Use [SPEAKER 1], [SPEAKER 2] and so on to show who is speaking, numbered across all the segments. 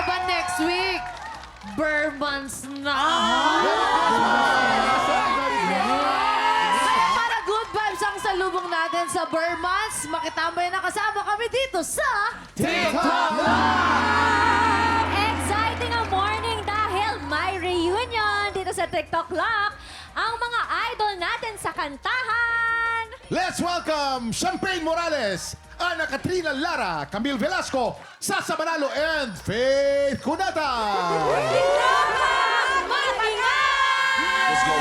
[SPEAKER 1] nyo ba next week? Burmans na. Kaya para good vibes ang salubong natin sa Burmans, makitambay na kasama kami dito sa
[SPEAKER 2] TikToClock! Exciting ang morning dahil may reunion dito sa TikToClock. Ang mga idol natin sa kantahan.
[SPEAKER 3] Let's welcome Champagne Morales, Ana Katrina Lara, Camille Velasco, Sasa Manalo, and Faith Cunata.
[SPEAKER 2] Let's go,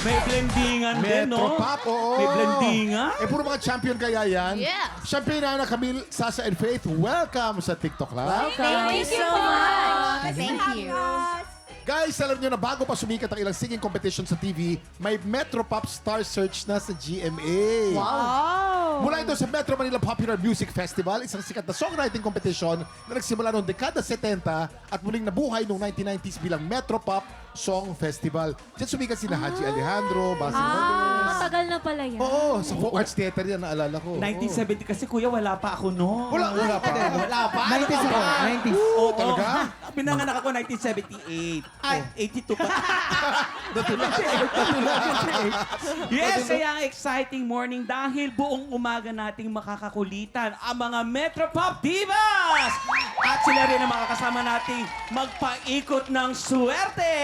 [SPEAKER 4] May blendingan din, no?
[SPEAKER 3] Metro Pop, oo.
[SPEAKER 4] May blendingan.
[SPEAKER 3] Puro mga champion kaya yan.
[SPEAKER 1] Yes.
[SPEAKER 3] Champagne, Ana, Camille, Sasa, and Faith, welcome sa TikToClock.
[SPEAKER 2] Thank you so much.
[SPEAKER 1] Thank you.
[SPEAKER 3] Guys, alam nyo na bago pa sumikat ang ilang singing competition sa TV, may Metro Pop Star Search na sa GMA.
[SPEAKER 1] Wow.
[SPEAKER 3] Mula ito sa Metro Manila Popular Music Festival, isang sikat na songwriting competition na nagsimula noong dekada 70 at muling nabuhay noong 1990s bilang Metro Pop Song Festival. Diyan sumikat sina Haji Alejandro, Basil Valdez.
[SPEAKER 2] Matagal na pala yan.
[SPEAKER 3] Oo, sa Folk Arts Theater yan, naalala ko.
[SPEAKER 4] 1970 kasi, kuya, wala pa ako noon.
[SPEAKER 3] Wala pa.
[SPEAKER 4] Wala pa.
[SPEAKER 5] 90s ako, 90s.
[SPEAKER 4] Oo.
[SPEAKER 3] Talaga?
[SPEAKER 4] Pinanganak ako 1978. Ay, 82 pa. Yes, kaya ang exciting morning dahil buong umaga nating makakakulitan ang mga Metro Pop Divas! At sila rin ang makakasama nating magpaikot ng swerte!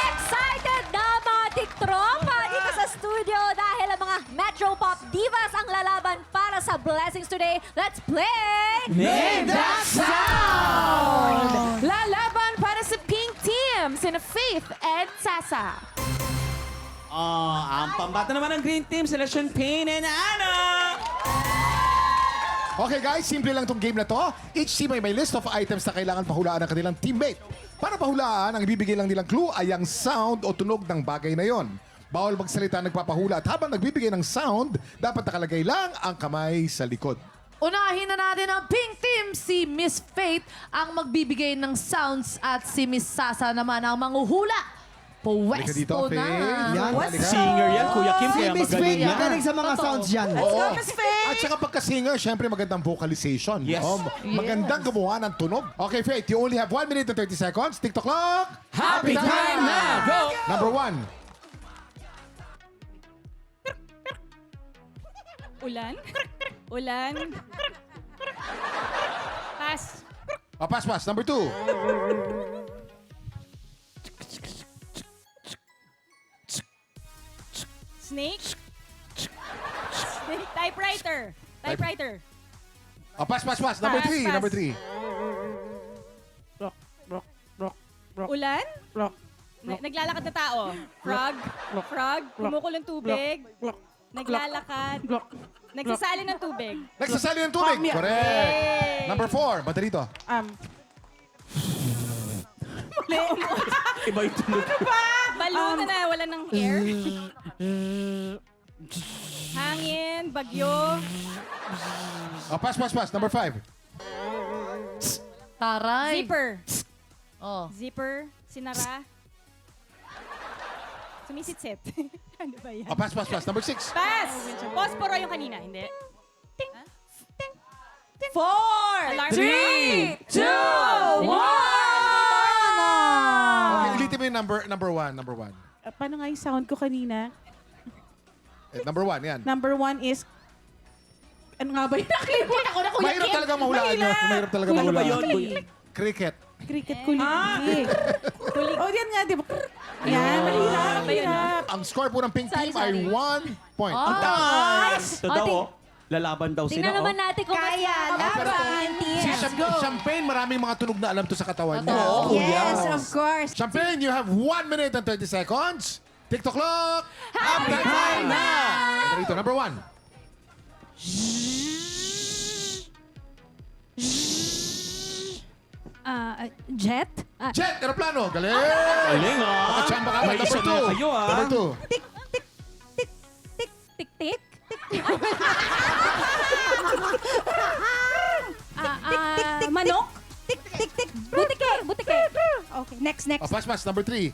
[SPEAKER 2] Excited na mga tiktropa dito sa studio dahil ang mga Metro Pop Divas ang lalaban para sa blessings today. Let's play!
[SPEAKER 4] Name that
[SPEAKER 1] sound! Lalaban para sa Pink Team, sina Faith and Sasa.
[SPEAKER 4] Ang pambata naman ng Green Team, sila Champagne and Ana!
[SPEAKER 3] Okay guys, simple lang tong game na to. Each team ay may list of items na kailangan pahulaan ng kanilang teammate. Para pahulaan, ang ibibigay lang nilang clue ay ang sound o tunog ng bagay na yon. Bawal magsalita nagpapahula at habang nagbibigay ng sound, dapat nakalagay lang ang kamay sa likod.
[SPEAKER 1] Unahin na natin ang Pink Team. Si Miss Faith ang magbibigay ng sounds at si Miss Sasa naman ang manguhula.
[SPEAKER 3] Halika dito,
[SPEAKER 1] Pwesto na.
[SPEAKER 3] Faith.
[SPEAKER 5] Yan.
[SPEAKER 3] Halika.
[SPEAKER 4] Singer yan, Kuya Kim,
[SPEAKER 5] Si
[SPEAKER 4] kaya
[SPEAKER 5] Miss
[SPEAKER 4] magaling
[SPEAKER 5] Faith,
[SPEAKER 4] yan.
[SPEAKER 5] magaling sa mga
[SPEAKER 1] Totoo.
[SPEAKER 5] sounds yan.
[SPEAKER 3] Oo. At saka pagka-singer, syempre magandang vocalization.
[SPEAKER 4] Yes.
[SPEAKER 3] Magandang gumawa ng tunog. Okay, Faith, you only have 1 minute and 30 seconds. TikToClock!
[SPEAKER 4] Happy time na! Go!
[SPEAKER 3] Number 1.
[SPEAKER 6] Ulan? Ulan? Pass.
[SPEAKER 3] Pass. Number 2.
[SPEAKER 6] Snake? Snake. Typewriter. Typewriter.
[SPEAKER 3] Pass. Number
[SPEAKER 6] Pass,
[SPEAKER 3] 3.
[SPEAKER 6] pass.
[SPEAKER 3] Number 3.
[SPEAKER 6] Ulan? Naglalakad na tao. Frog? Frog? Kumukulong tubig? Naglalakad? Nagsasali ng tubig?
[SPEAKER 3] Nagsasali ng tubig. Correct.
[SPEAKER 6] Yay!
[SPEAKER 3] Number 4. Ba't dito?
[SPEAKER 4] Iba yung tunog.
[SPEAKER 6] Balloon na wala ng air? Hangin? Bagyo?
[SPEAKER 3] Pass. Number 5.
[SPEAKER 1] Taray.
[SPEAKER 6] Zipper?
[SPEAKER 1] Oh.
[SPEAKER 6] Zipper? Sinara? Sumisitsit? Ano ba yan?
[SPEAKER 3] Pass. Number 6.
[SPEAKER 6] Pass! Posporo yung kanina, hindi? Ting! Ting! Ting!
[SPEAKER 1] 4,
[SPEAKER 6] Alarm
[SPEAKER 1] 3, 2, 1!
[SPEAKER 3] Okay, ulitin mo yung number 1.
[SPEAKER 7] Paano nga yung sound ko kanina?
[SPEAKER 3] Number 1, yan.
[SPEAKER 7] Number 1 is... Ano nga ba yun? Nakalimutan ako na Kuya
[SPEAKER 3] Mahirap
[SPEAKER 7] Kim.
[SPEAKER 3] talaga mahulaan nyo. Mahirap talaga
[SPEAKER 4] Ano ba
[SPEAKER 3] mahulaan.
[SPEAKER 4] yun, Kuya?
[SPEAKER 3] Cricket.
[SPEAKER 7] Cricket kulig. Oh, yan nga, di ba? Yan, mahirap.
[SPEAKER 3] Ang score po ng Pink Team ay 1 point.
[SPEAKER 1] Oh.
[SPEAKER 4] Nice! Ito daw, oh. Lalaban daw sila,
[SPEAKER 2] Tingnan
[SPEAKER 4] oh.
[SPEAKER 2] naman natin kung
[SPEAKER 1] Kaya
[SPEAKER 2] laban.
[SPEAKER 3] Si Champagne, maraming mga tunog na alam to sa katawan niya.
[SPEAKER 4] Oo,
[SPEAKER 5] Yes,
[SPEAKER 4] kuya.
[SPEAKER 5] of course.
[SPEAKER 3] Champagne, you have 1 minute and 30 seconds. TikToClock! Happy time na! Ito rito, number 1.
[SPEAKER 2] Jet?
[SPEAKER 3] Jet, aeroplano. Galing!
[SPEAKER 4] Galing, ah.
[SPEAKER 3] Nakachamba ka.
[SPEAKER 4] May
[SPEAKER 3] Number
[SPEAKER 4] isa
[SPEAKER 3] 2.
[SPEAKER 4] na kayo, ah.
[SPEAKER 3] Number 2.
[SPEAKER 2] Tik-tik?
[SPEAKER 6] Manok?
[SPEAKER 2] Tik-tik? Butike! Butike!
[SPEAKER 6] Okay, next.
[SPEAKER 3] Pass. Number 3.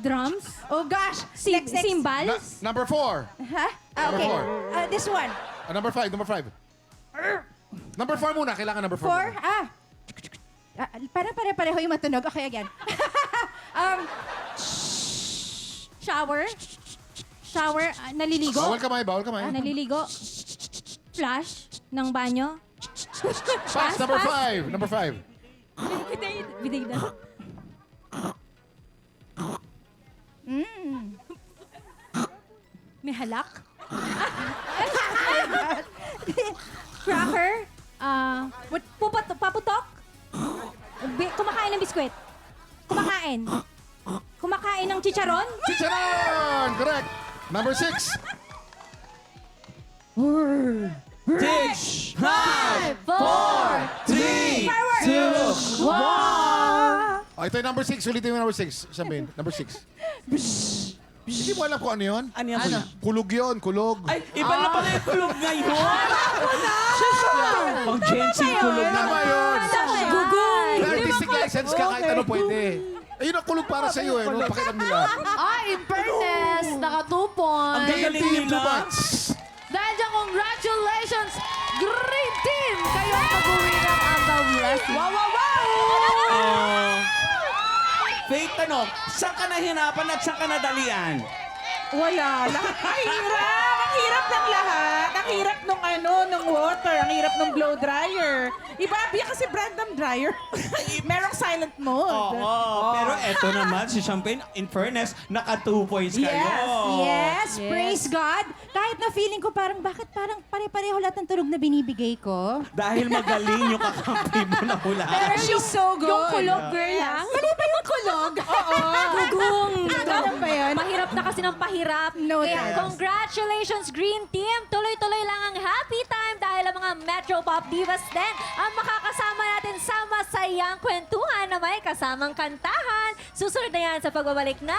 [SPEAKER 2] Drums?
[SPEAKER 5] Oh gosh. Next.
[SPEAKER 2] Cymbals?
[SPEAKER 3] Number 4.
[SPEAKER 5] Ha?
[SPEAKER 3] Number
[SPEAKER 5] Okay.
[SPEAKER 3] four.
[SPEAKER 5] This one.
[SPEAKER 3] Number 5. Number 4 muna. Kailangan number 4.
[SPEAKER 5] 4. Parang pare-pareho yung matunog. Okay, again.
[SPEAKER 2] Shower? Shower? Naliligo?
[SPEAKER 3] Bawal kamay.
[SPEAKER 2] Naliligo? Flush? Ng banyo?
[SPEAKER 3] Pass, number 5. Number 5.
[SPEAKER 2] Biday na. May halak? Cracker? Paputok? Kumakain ng biskwit? Kumakain ng chicharon?
[SPEAKER 3] Chicharon! Correct. Number 6.
[SPEAKER 4] 6, 5, 4, 3, 2, 1.
[SPEAKER 3] Oh, ito yung number 6. Ulitin mo yung number 6. Sabihin, number 6. Hindi mo alam kung ano yun?
[SPEAKER 4] Ano yan? Ano?
[SPEAKER 3] Kulog yun, kulog.
[SPEAKER 4] Ay, iba na pala yung kulog ngayon. Pang Gen Z kulog na.
[SPEAKER 3] Tama yun.
[SPEAKER 2] Gugong!
[SPEAKER 3] May artistic license ka, kahit ano pwede. Ayun ang kulog para sa iyo eh. No? Pakiram nila.
[SPEAKER 1] In fairness, naka 2 points.
[SPEAKER 4] Ang gagaling
[SPEAKER 3] Team
[SPEAKER 4] nila.
[SPEAKER 3] 2 points.
[SPEAKER 1] Dahil dyan, congratulations, Green Team! Kayo ang mag-uwi ng Anda Blessing. Wow!
[SPEAKER 4] Faith, tanong, saan ka nahirapan at saan ka nadalian?
[SPEAKER 7] Wala. Ang hirap! Ang hirap ng lahat. Ang hirap nung water. Ang hirap nung blow dryer. Iba kasi brand ng dryer. Merong silent mode.
[SPEAKER 4] Oo, pero eto naman, si Champagne, in fairness, naka 2 points kayo.
[SPEAKER 5] Yes, praise God. Kahit na feeling ko parang, bakit parang pare-pareho lahat ng tunog na binibigay ko?
[SPEAKER 4] Dahil magaling yung kakampi mo na hula.
[SPEAKER 5] Pero she's so good.
[SPEAKER 2] Yung kulog girl lang?
[SPEAKER 5] Mali ba yung kulog? Oo.
[SPEAKER 2] Gugong!
[SPEAKER 5] Ganun ba yun?
[SPEAKER 2] Mahirap na kasi ng pahirap.
[SPEAKER 5] Noted.
[SPEAKER 2] Kaya congratulations, Green Team! Tuloy-tuloy lang ang happy time dahil ang mga Metro Pop Divas din ang makakasama natin sa masayang kwentuhan na may kasamang kantahan. Susunod na yan sa pagbabalik na...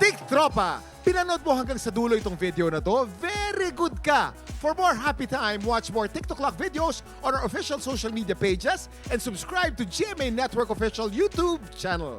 [SPEAKER 3] TikTropa! Pinanood mo hanggang sa dulo itong video na to? Very good ka! For more happy time, watch more TikToClock videos on our official social media pages and subscribe to GMA Network official YouTube channel.